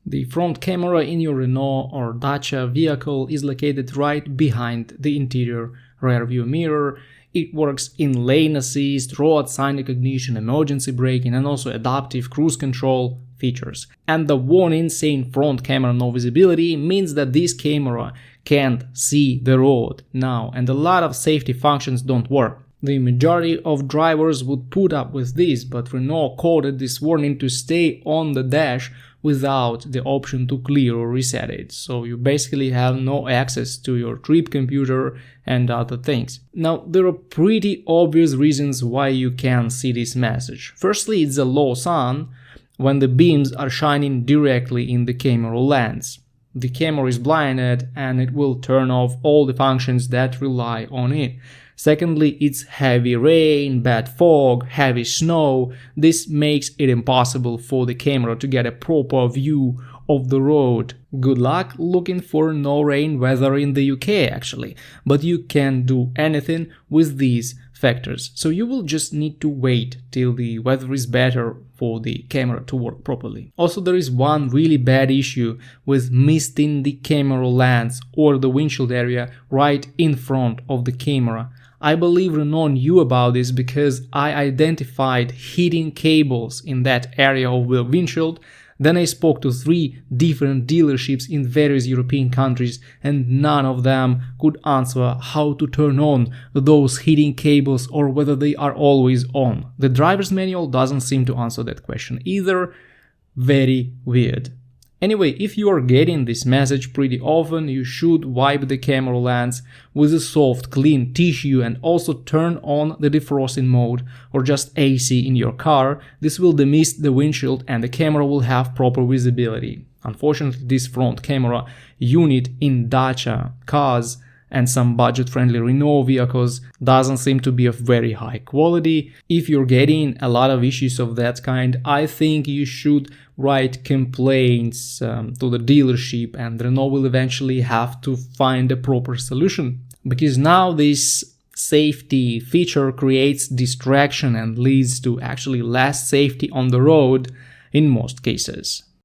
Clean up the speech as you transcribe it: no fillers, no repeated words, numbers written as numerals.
The front camera in your Renault or Dacia vehicle is located right behind the interior rear view mirror. It works in lane assist, road sign recognition, emergency braking, and also adaptive cruise control features. And the warning saying front camera no visibility means that this camera can't see the road now, and a lot of safety functions don't work. The majority of drivers would put up with this, but Renault coded this warning to stay on the dash without the option to clear or reset it. So you basically have no access to your trip computer and other things. Now, there are pretty obvious reasons why you can't see this message. Firstly, it's a low sun when the beams are shining directly in the camera lens. The camera is blinded and it will turn off all the functions that rely on it. Secondly, it's heavy rain, bad fog, heavy snow. This makes it impossible for the camera to get a proper view of the road. Good luck looking for no rain weather in the UK actually, but you can't do anything with these factors. So you will just need to wait till the weather is better for the camera to work properly. Also, there is one really bad issue with misting the camera lens or the windshield area right in front of the camera. I believe Renault knew about this because I identified hidden cables in that area of the windshield. Then I spoke to 3 different dealerships in various European countries and none of them could answer how to turn on those hidden cables or whether they are always on. The driver's manual doesn't seem to answer that question either. Very weird. Anyway, if you are getting this message pretty often, you should wipe the camera lens with a soft, clean tissue and also turn on the defrosting mode or just AC in your car. This will demist the windshield and the camera will have proper visibility. Unfortunately, this front camera unit in Dacia cars and some budget-friendly Renault vehicles doesn't seem to be of very high quality. If you're getting a lot of issues of that kind, I think you should write complaints to the dealership and Renault will eventually have to find a proper solution. Because now this safety feature creates distraction and leads to actually less safety on the road in most cases.